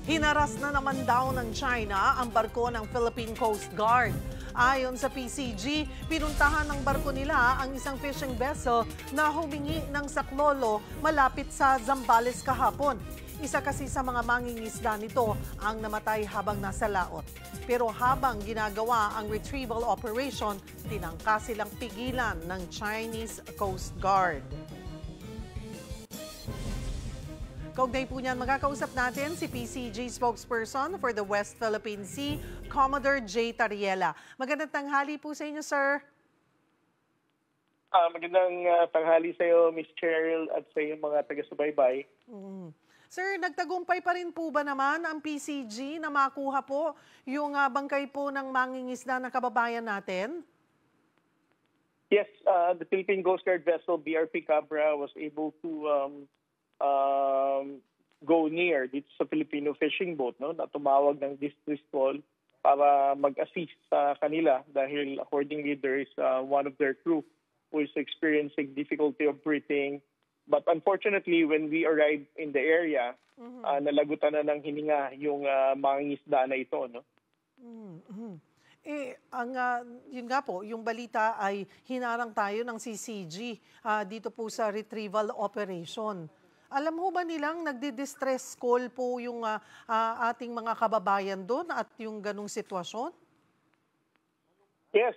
Hinaras na naman daw ng China ang barko ng Philippine Coast Guard. Ayon sa PCG, pinuntahan ng barko nila ang isang fishing vessel na humingi ng saklolo malapit sa Zambales kahapon. Isa kasi sa mga mangingisda nito ang namatay habang nasa laot. Pero habang ginagawa ang retrieval operation, tinangka silang pigilan ng Chinese Coast Guard. Kaugnay po niyan, magkakausap natin si PCG spokesperson for the West Philippine Sea, Commodore J. Tariela. Magandang tanghali po sa inyo, sir. Magandang tanghali sa iyo, Ms. Cheryl, at sa iyong mga taga-subaybay. Sir, nagtagumpay pa rin po ba naman ang PCG na makuha po yung bangkay po ng mangingisda na kababayan natin? Yes, the Philippine Coast Guard vessel BRP Cabra was able to go near dito sa Filipino fishing boat, no, na tumawag ng distress call para mag-assist sa kanila dahil accordingly there is one of their crew who is experiencing difficulty of breathing. But unfortunately, when we arrived in the area, nalagutan na ng hininga yung mangingisda na ito, no? Yun nga po, yung balita ay hinarang tayo ng CCG dito po sa retrieval operation. Alam ho ba nilang nagdi-distress call po yung ating mga kababayan doon at yung ganung sitwasyon? Yes,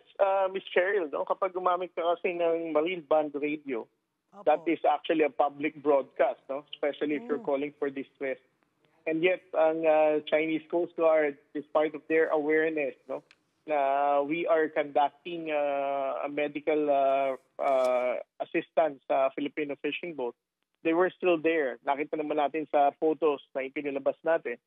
Ms. Cheryl, no? Kapag gumamit ka kasi ng Marine Band Radio, that is actually a public broadcast, no? Especially if you're calling for distress. And yet, ang Chinese Coast Guard, despite of their awareness, no, na we are conducting a medical assistance sa Filipino fishing boat, they were still there. Nakita naman natin sa photos na ipinilabas natin.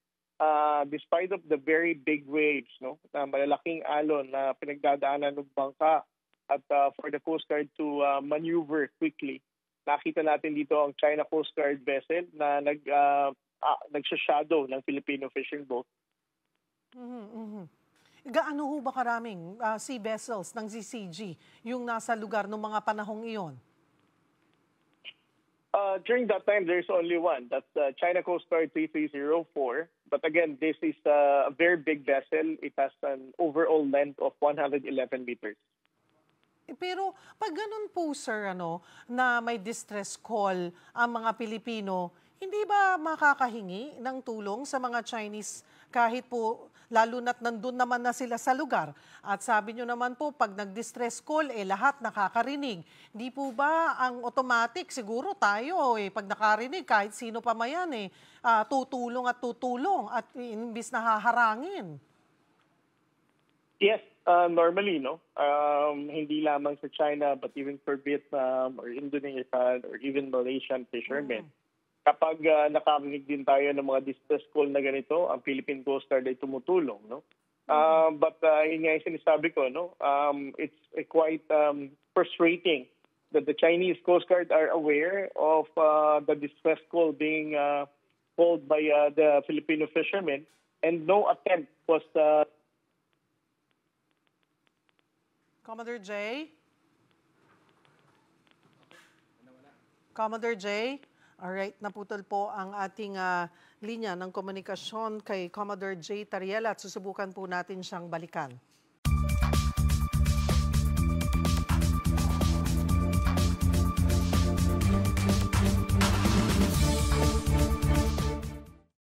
Despite of the very big waves, no, na malalaking alon na pinagdadaanan ng bangka at for the Coast Guard to maneuver quickly, nakita natin dito ang China Coast Guard vessel na nagsha-shadow ng Filipino fishing boat. Gaano ho ba karaming sea vessels ng CCG yung nasa lugar ng mga panahong iyon? During that time, there's only one. That's China Coast Guard 3304. But again, this is a very big vessel. It has an overall length of 111 meters. Pero pag ganun po, sir, na may distress call ang mga Pilipino, hindi ba makakahingi ng tulong sa mga Chinese kahit po lalo na't nandun naman na sila sa lugar? At sabi nyo naman po, pag nag-distress call, lahat nakakarinig. Di po ba ang automatic, siguro tayo, pag nakarinig, kahit sino pa mayan, tutulong at imbis na haharangin? Yes, normally, no? Hindi lamang sa China, but even for Vietnam or Indonesia or even Malaysian fishermen. Kapag nakarinig din tayo ng mga distress call na ganito, ang Philippine Coast Guard ay tumutulong, no? But yun nga yung sinasabi ko, no? It's quite frustrating that the Chinese Coast Guard are aware of the distress call being called by the Filipino fishermen, and no attempt was Commodore J? Commodore J? Alright, naputol po ang ating linya ng komunikasyon kay Commodore J. Tariela at susubukan po natin siyang balikan.